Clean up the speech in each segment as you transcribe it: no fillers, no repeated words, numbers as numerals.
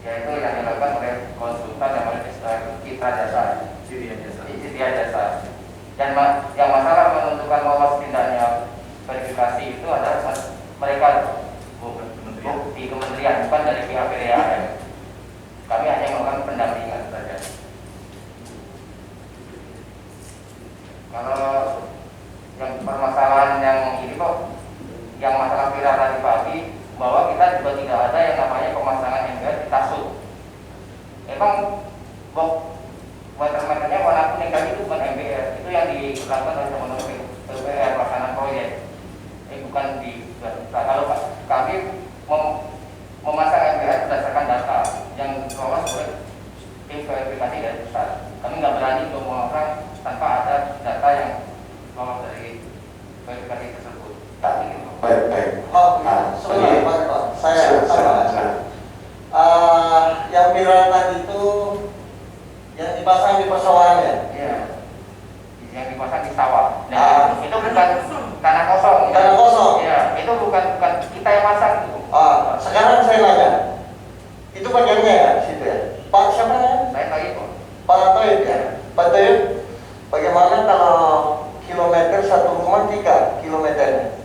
yaitu yang dilakukan oleh konsultan yang oleh Citra Jasa, Citra Jasa. Yang masalah menentukan lolos tidaknya verifikasi itu adalah mereka di kementerian, bukan dari pihak PDAM. Kami hanya melakukan pendampingan saja. Kalau yang permasalahan yang ini kok, yang masalah viral tadi pagi, bahwa kita juga tidak ada yang namanya pemasangan MBR di Tasuk. Memang box meter-meternya warna kuning tadi itu bukan MBR, itu yang dilakukan oleh teman-teman PUPR pelaksanaan proyek. Bukan di kalau kami memasang MBR berdasarkan data yang lolos oleh tim verifikasi dari pusat. Kami nggak berani untuk memasang tanpa ada data yang lolos dari verifikasi tersebut. Baik. Oh, sebentar, Pak. Saya yang viral tadi itu yang dipasang di persawahan ya? Iya. Yang dipasang di sawah. Nah, itu bukan tanah kosong. Tanah kosong. Iya, itu bukan kita yang pasang itu. Sekarang saya nanya, itu bagiannya ya, situ ya? Pak siapa ya? Saya tahu itu. Pak Toib ya? Pak Toib, bagaimana kalau kilometer satu rumah 3 kilometernya?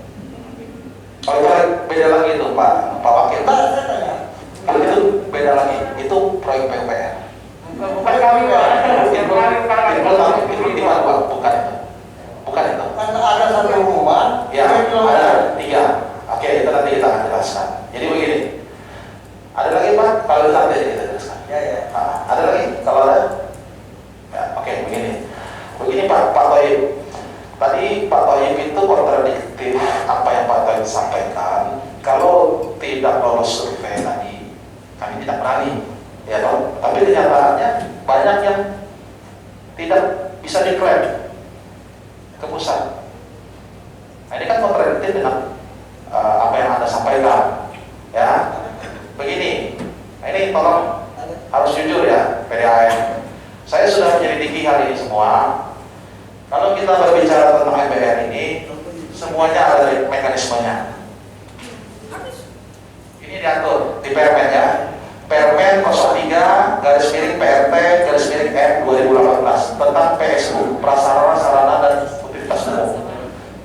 Oh, itu beda lagi itu Pak Wakil. Pak, saya tanya. Itu beda lagi, itu proyek PUPR. Bukan kami, Pak. Bukan itu. Kan ada satu rumah, Ya, 3 kilometer. ada 3. Oke, itu nanti kita akan jelaskan. Jadi begini, ada lagi Pak, kalau nanti kita jelaskan. Ya. Ada lagi, kalau ada. Ya, oke, begini Pak Toib. Tadi Pak Toib itu kontradiktif apa yang Pak Toib sampaikan. Kalau tidak lolos survei tadi, kami tidak berani, ya toh. Tapi kenyataannya banyak yang tidak bisa diklaim ke pusat. Nah, ini kan kontradiktif dengan apa yang Anda sampaikan, ya. Begini, nah ini tolong harus jujur ya, PDAM. Saya sudah menyelidiki hal ini semua. Kalau kita berbicara tentang MBR ini, semuanya ada mekanismenya. Ini diatur di Permen ya. Permen 03 garis miring PRT garis miring M 2018 tentang PSU, prasarana sarana dan utilitas umum.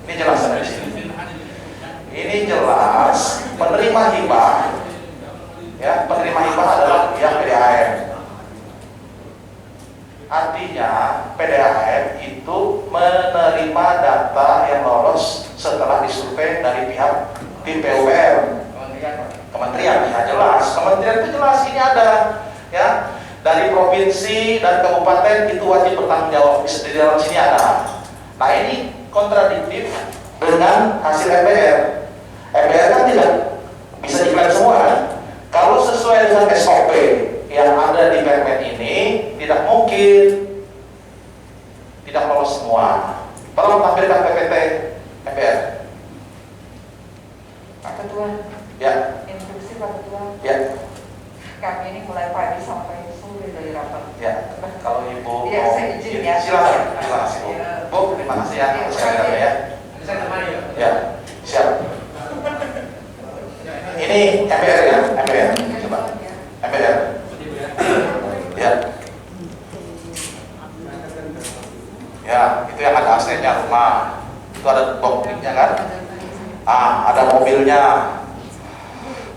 Ini jelas ada di sini. Ini jelas penerima hibah, ya, penerima hibah adalah pihak PDAM. Artinya PDAM itu menerima data yang lolos setelah disurvei dari pihak tim PUPR. Kementerian, ya jelas. Kementerian itu jelas ini ada, ya, dari provinsi dan kabupaten itu wajib bertanggung jawab. Di dalam sini ada. Nah ini kontradiktif dengan hasil MBR. MBR kan tidak bisa diklaim semua kan? Kalau sesuai dengan SOP yang ada di Permen ini, tidak mungkin tidak lolos semua. Tolong tampilkan PPT MBR. Pak Ketua. Ya. Instruksi Pak Ketua. Ya. Kami ini mulai pagi sampai sore dari rapat. Ya. Kalau Ibu Ya, saya izin ya. silakan. Bu, terima kasih ya atas kehadirannya ya. Saya temani ya. Ya, siap. Ini MBR ya, MBR. Coba. MBR. Ya. Ya, itu yang ada AC-nya rumah. Itu ada boxnya kan? Ada mobilnya.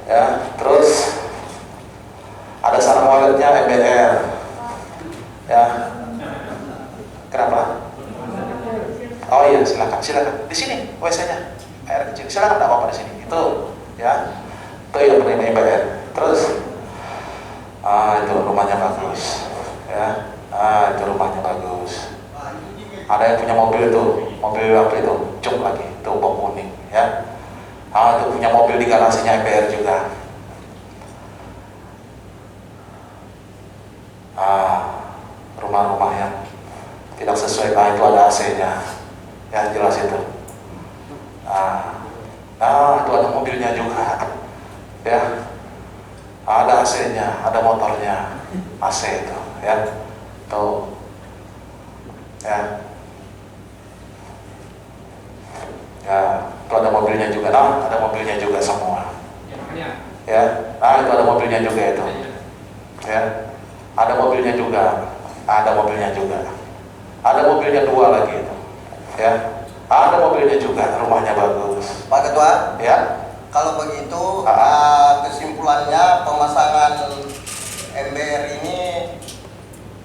Ya, terus ada sarang walletnya MBR. Ya. Kenapa? Oh iya, silakan. Di sini WC-nya. Air kecil. Silakan, enggak apa-apa di sini. Itu, ya. Itu yang penerima MBR. Terus itu rumahnya bagus. Ya. Itu rumahnya bagus. Ada yang punya mobil itu, mobil apa itu? Cuk lagi, itu box kuning, ya. Itu punya mobil di garasinya MBR juga. Rumah-rumah yang tidak sesuai, itu ada AC-nya, ya jelas itu. Itu ada mobilnya juga, ya. Ada AC-nya, ada motornya, AC itu, ya. Tuh, ya. Ya, itu ada mobilnya juga, ada mobilnya juga semua. Ya, itu ada mobilnya juga itu. ya. Ada mobilnya juga, ada mobilnya dua lagi itu, ya. Ada mobilnya juga, rumahnya bagus. Pak Ketua, Ya, kalau begitu Ah. kesimpulannya pemasangan MBR ini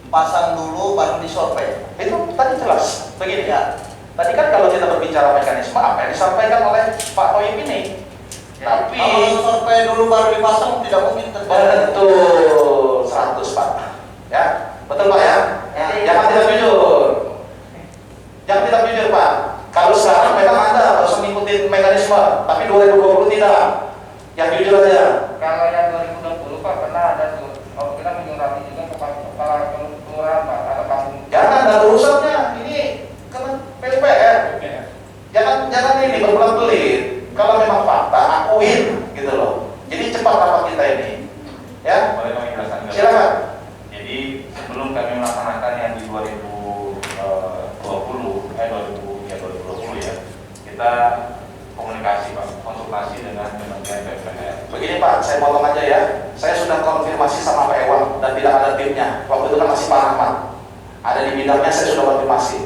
pasang dulu baru disurvei. itu tadi jelas. Begini Ya. tadi kan kalau kita berbicara mekanisme apa yang disampaikan oleh Pak Toyib ini, tapi Kalau survei dulu baru dipasang tidak mungkin terjadi. betul 100 Pak, ya betul Pak ya. Ya. Jangan tidak jujur, Pak. Kalau sekarang memang Anda harus mengikuti mekanisme, tapi 2020 tidak. Yang jujur aja. Kalau yang 2020 Pak pernah ada tuh, kita menyurati juga kepada kepala kelurahan Pak, ada kampung. Jangan ada urusannya ini PUPR. Jangan ini berbelit-belit. Kalau memang fakta akuin gitu loh. Jadi cepat rapat kita ini. Ya, Boleh kami jelaskan? silakan. Jadi sebelum kami melaksanakan yang di 2020 ya, kita komunikasi Pak, konsultasi dengan Kementerian PUPR. Begini Pak, saya potong aja ya. Saya sudah konfirmasi sama Pak Ewan dan tidak ada timnya. Waktu itu kan masih Pak Ahmad. Ada di bidangnya, saya sudah konfirmasi.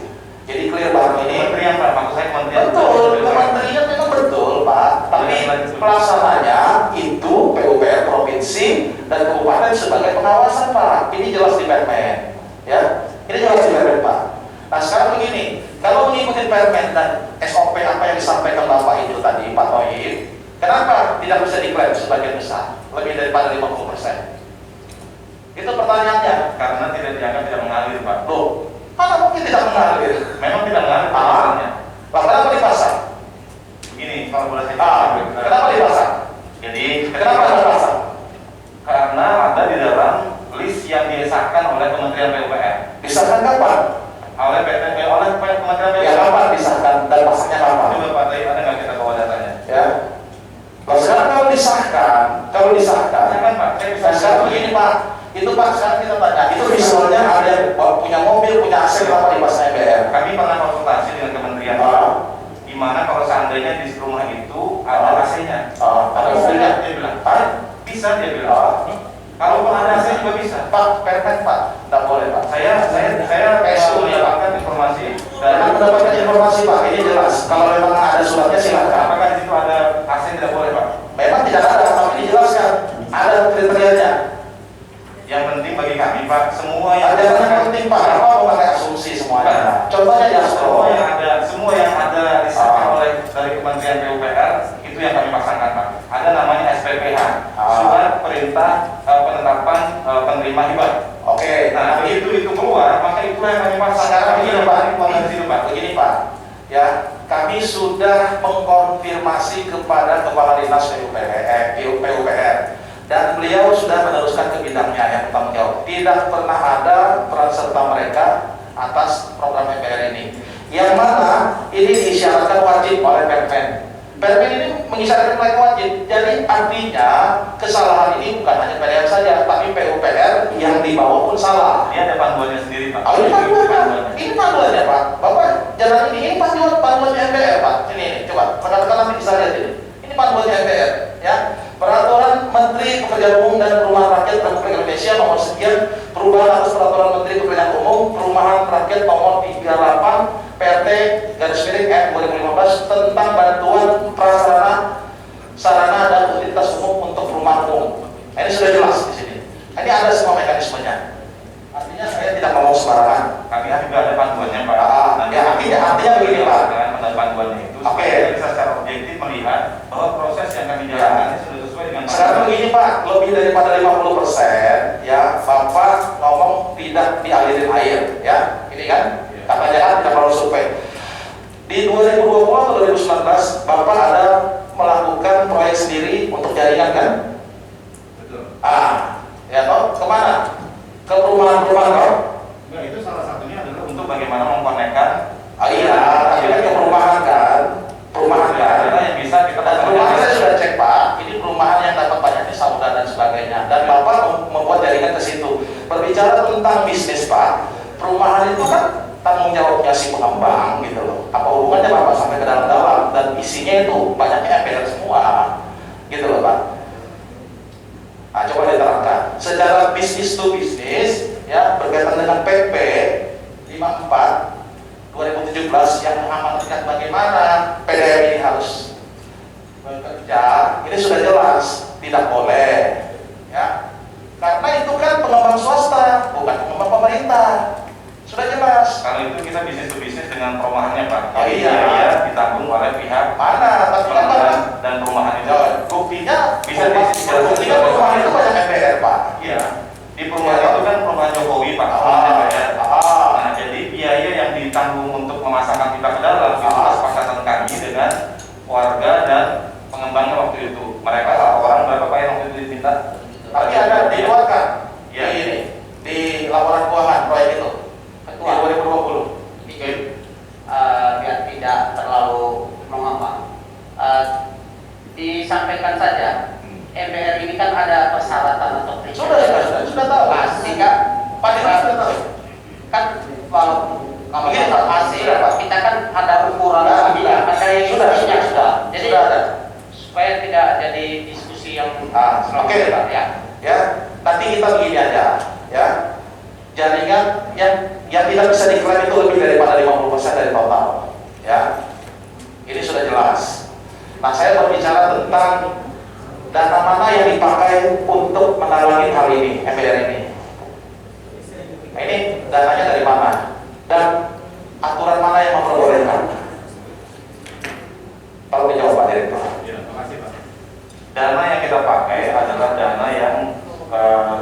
Jadi clear barang ini. Kementerian Pak, maksud saya kementerian. Betul, kementerian memang betul Pak. Tapi pelaksananya itu PUPR provinsi dan kabupaten sebagai pengawasan Pak. Ini jelas di Permen, ya. Ini jelas di Permen Pak. Nah sekarang begini, kalau mengikuti Permen dan SOP apa yang disampaikan Bapak itu tadi Pak Toyib, kenapa tidak bisa diklaim sebagian besar, lebih daripada 50%? Itu pertanyaannya. Karena tidak dianggap tidak mengalir Pak. Loh, mana mungkin tidak mengalir? Memang tidak mengalir Pak. Lah kenapa dipasang? Begini, kalau boleh saya Kenapa dipasang? Jadi Kenapa dipasang? karena ada di dalam list yang disahkan oleh Kementerian PUPR, Disahkan kapan? oleh Kementerian PUPR. Ya kapan disahkan dan pasangnya kapan? Coba Pak, tadi ada nggak kita bawa datanya? Ya. Nah, sekarang kalau disahkan, Silakan Pak, saya bisa. nah, sekarang begini Pak, itu Pak sekarang kita tanya, itu misalnya ada yang punya mobil, punya aset, kenapa dipasang MBR? Kami pernah konsultasi dengan kementerian, di mana kalau seandainya di rumah itu ada AC-nya, Ada mobilnya? dia bilang, Hah? bisa dia bilang. Kalaupun ada AC juga bisa. Pak, Permen Pak, tidak boleh Pak. Saya PSU ya, Pak. mendapatkan informasi Jangan mendapatkan informasi Pak, ini jelas. Kalau memang ada suratnya silakan. apakah di situ ada AC tidak boleh Pak? Memang tidak ada, tapi dijelaskan. Ada kriterianya. Yang penting bagi kami Pak, semua yang Ada yang penting Pak, apa mau pakai asumsi semuanya? Contohnya di Astro. semua yang ada disahkan oleh dari Kementerian PUPR itu yang kami pasangkan Pak. Ada namanya SPPH, Surat Perintah Penetapan Penerima Hibah. Oke, Nah, itu keluar, maka itulah yang kami pasang. sekarang begini Pak, Pak. begini Pak, ya kami sudah mengkonfirmasi kepada Kepala Dinas PUPR dan beliau sudah meneruskan ke bidangnya yang bertanggung jawab. Tidak pernah ada peran serta mereka atas program MPR ini, yang mana ini disyaratkan wajib oleh Permen. Permen ini mengisyaratkan mereka wajib. Jadi artinya kesalahan ini bukan hanya PDM saja, tapi PUPR yang dibawa pun salah. Dia ada panduannya sendiri Pak. Oh, ini panduannya. Ini panduannya Pak. Bapak jalan ini panduannya MPR Pak. Ini coba rekan-rekan nanti bisa lihat ini. Ini panduannya MPR ya. Peraturan Menteri Pekerjaan Umum dan Perumahan Rakyat Republik Indonesia nomor sekian, perubahan atas Peraturan Menteri Pekerjaan Umum Perumahan Rakyat nomor 38 PT garis miring M 2015 tentang bantuan prasarana sarana dan utilitas umum untuk perumahan umum. Ini sudah jelas di sini. Ini ada semua mekanismenya. Artinya saya tidak ngomong sembarangan. Kami juga ada panduannya Pak. Ya, artinya begini Pak. Dengan panduannya itu, Oke. supaya bisa secara objektif melihat bahwa proses yang kami jalankan ini sudah sesuai dengan. Sekarang begini Pak, lebih daripada 50% ya Bapak ngomong tidak dialirin air ya. Ini kan katanya kan tidak perlu survei. Di 2020 atau 2019 Bapak ada melakukan proyek sendiri untuk jaringan kan? Betul. Ya toh kemana? Ke perumahan-perumahan toh? Nah, itu salah satunya adalah untuk bagaimana mengkonekkan. Iya, tapi kan ke perumahan kan? Perumahan kan? Adalah yang bisa kita Dan perumahan saya sudah cek Pak, ini perumahan yang dapat banyak saudara dan sebagainya. Dan Bapak membuat jaringan ke situ. Berbicara tentang bisnis Pak, perumahan itu kan tanggung jawabnya si pengembang gitu loh. Apa hubungannya Bapak sampai ke dalam-dalam dan isinya itu banyaknya MPR semua, gitu loh Pak. Nah, coba diterangkan. secara bisnis to bisnis ya berkaitan dengan PP 54 2017 yang mengamanatkan bagaimana PDM ini harus bekerja, ini sudah jelas tidak boleh ya, karena itu kan pengembang swasta bukan pengembang pemerintah, sudah jelas. Kalau itu kita bisnis to bisnis dengan perumahannya Pak. Oh, iya. Biaya ditanggung oleh pihak Mana? Tapi kan bangunan dan perumahan itu. buktinya Bisa buktinya perumahan itu banyak MPR Pak. Iya. Di perumahan itu kan perumahan Jokowi Pak. Nah, jadi biaya yang ditanggung untuk memasangkan kita ke dalam itu kesepakatan kami dengan warga dan pengembangnya waktu itu. Mereka orang berapa Pak yang waktu itu diminta? Tapi ada di luar kan? Iya. Di laporan keuangan proyek itu Ketua. di 2020. Bikin biar tidak terlalu mengapa. Disampaikan saja, MPR ini kan ada persyaratan atau kriteria. Sudah tahu. Nah, sehingga Pak Dirut sudah tahu. kan kalau Begini, Pak. masih Sudah, Pak. kita kan ada ukuran, Sudah, ada yang sudah, intinya sudah. Jadi sudah ada. supaya tidak jadi diskusi yang Oke, Pak. ya. Ya, nanti kita begini aja, ya. Jaringan yang tidak bisa diklaim itu lebih daripada 50% dari total, ya. Ini sudah jelas. Nah, saya berbicara tentang dana mana yang dipakai untuk menalangi hal ini, MPR ini. Nah, ini dananya dari mana dan aturan mana yang memperbolehkan? Tolong dijawab Pak Direktur. Ya, makasih Pak. Dana yang kita pakai adalah dana yang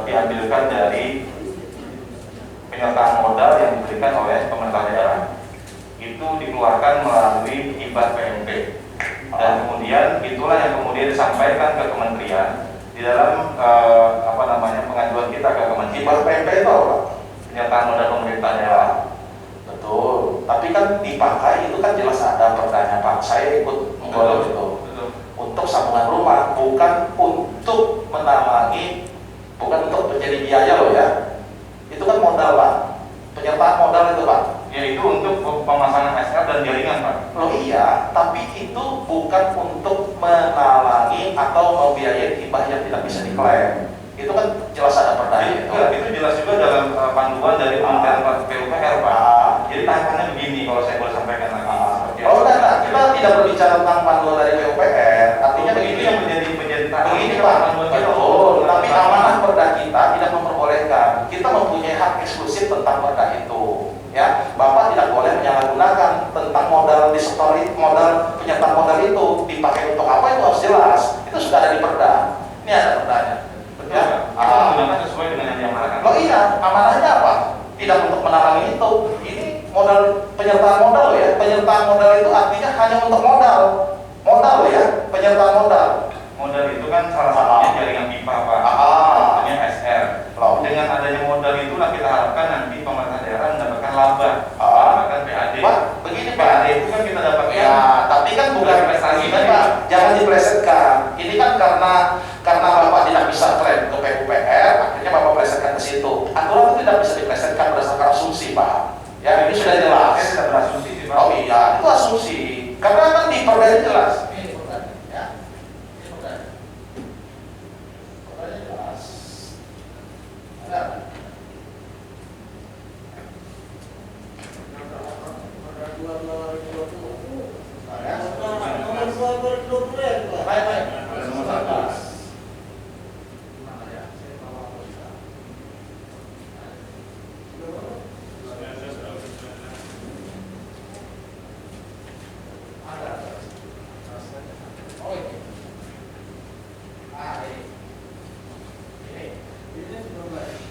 diambilkan dari penyertaan modal yang diberikan oleh pemerintah daerah. Itu dikeluarkan melalui hibah PMP. Dan kemudian itulah yang kemudian disampaikan ke kementerian di dalam pengajuan kita ke kementerian. Hibah PMP itu apa? Penyertaan modal pemerintah daerah. Betul, tapi kan dipakai itu kan jelas ada perdanya Pak. Saya ikut menggodok itu Betul. untuk sambungan rumah, bukan untuk menalangi, bukan untuk menjadi biaya loh ya. Itu kan modal Pak, penyertaan modal itu Pak. Yaitu untuk pemasangan SR dan jaringan Pak. Loh iya, tapi itu bukan untuk menalangi atau membiayai hibah yang tidak bisa diklaim. Itu kan jelas ada perdanya Itu jelas juga dalam panduan dari Kementerian PUPR Pak. Jadi tahapannya begini kalau saya boleh sampaikan lagi. Oh enggak, kita tidak berbicara tentang panduan dari PUPR. Artinya Itu begini, yang menjadi begini Pak, betul. Tapi amanah perda kita tidak memperbolehkan. Kita mempunyai hak eksklusif tentang perda itu. Ya, Bapak tidak boleh menyalahgunakan tentang modal disetori, modal penyertaan modal itu dipakai untuk apa itu harus jelas. Itu sudah ada di perda. Ini ada perdanya. Ya, kita menggunakan sesuai dengan yang diamanahkan. Loh iya, amanahnya apa? Tidak untuk menalangi itu. Ini modal penyertaan modal ya. Penyertaan modal itu artinya hanya untuk modal. Modal ya, penyertaan modal. Modal itu kan salah satunya jaringan pipa Pak. Artinya SR. Dengan adanya modal itulah kita harapkan nanti pemerintah daerah mendapatkan laba, mendapatkan PAD. Pak, begini Pak. PAD itu kan kita dapatkan. Ya, tapi kan bukan prestasi Pak. Jangan diplesetkan. Ini kan karena Bapak tidak bisa klaim ke PUPR, akhirnya Bapak plesetkan ke situ. Aturan itu tidak bisa diplesetkan berdasarkan asumsi Pak. Ya, ini sudah jelas. Saya tidak berasumsi sih Pak. Oh iya, itu asumsi. Karena kan di perda jelas. Ini perda, ya. Ini perda. Perdanya jelas. Ada.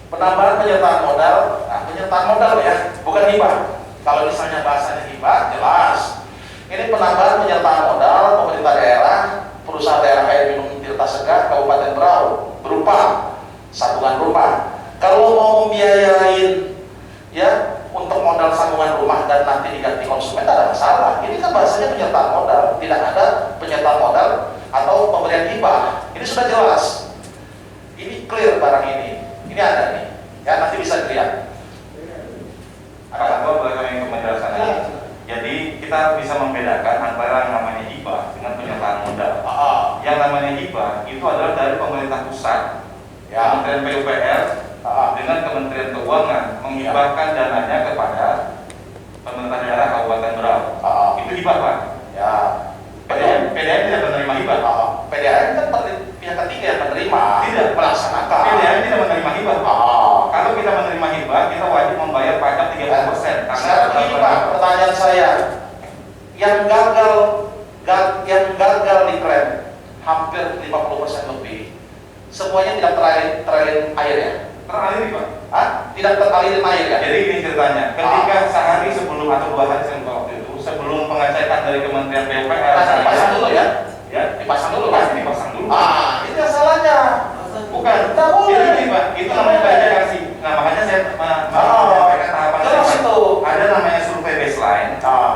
Penambahan penyertaan modal, nah penyertaan modal ya, bukan hibah. Kalau misalnya bahasanya hibah, jelas. Ini penambahan penyertaan modal pemerintah daerah, perusahaan daerah air minum Tirta Segah, Kabupaten Berau, berupa sambungan rumah. Kalau mau membiayain ya untuk modal sambungan rumah dan nanti diganti konsumen, tidak ada masalah. Ini kan bahasanya penyertaan modal, tidak ada penyertaan modal atau pemberian hibah. Ini sudah jelas. Ini clear barang ini. Ini ada nih, ya nanti bisa dilihat. Pak Ketua boleh kami penjelasan lagi. Jadi kita bisa membedakan antara yang namanya hibah dengan penyertaan modal. Yang namanya hibah itu adalah dari pemerintah pusat Ya. Kementerian PUPR dengan Kementerian Keuangan menghibahkan dananya kepada pemerintah daerah Kabupaten Berau. Itu hibah, Pak. Ya. PDAM tidak menerima hibah. PDAM kan pihak ketiga yang menerima, Tidak. melaksanakan. PDAM tidak menerima hibah. Kalau kita menerima hibah, kita wajib membayar pajak 30%. Sekarang begini Pak, pertanyaan saya, yang gagal diklaim hampir 50% lebih, semuanya tidak teraliri air ya? Teraliri, Pak. Tidak teraliri air ya? Jadi ini ceritanya, ketika sehari sebelum atau 2 hari sebelum waktu itu, sebelum pengecekan dari Kementerian PUPR, Dipasang dulu ya? ya, Dipasang dulu pasti kan? dipasang dulu. Itu yang salahnya. Bukan, Tidak boleh. jadi ini, Pak, itu namanya verifikasi. Nah, makanya saya menyampaikan tahapan Terus tadi. itu. Ada namanya survei baseline,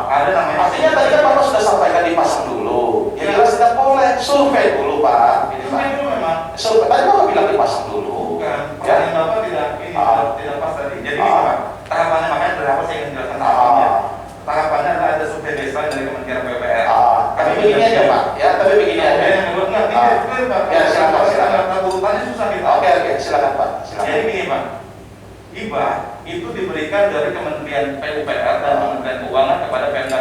ada namanya Artinya tadi kan Bapak sudah sampaikan dipasang dulu. Ya jelas tidak boleh, survei dulu Pak. Ini, Pak. survei dulu memang. Survei, tadi Bapak bilang dipasang dulu. Bukan, Ya. pertanyaan Bapak tidak pas tadi. Jadi ini, Pak, tahapannya makanya berapa saya ingin jelaskan tahapannya. Tahapannya ada survei baseline dari Kementerian PUPR. Tapi begini aja Pak, ya tapi begini aja. Yang kedua, enggak, ini clear, Pak. Ya, silakan. Urutannya susah kita. Oke, silakan Pak. Jadi Silakan. gini, Pak, hibah itu diberikan dari Kementerian PUPR dan Kementerian Keuangan kepada Pemda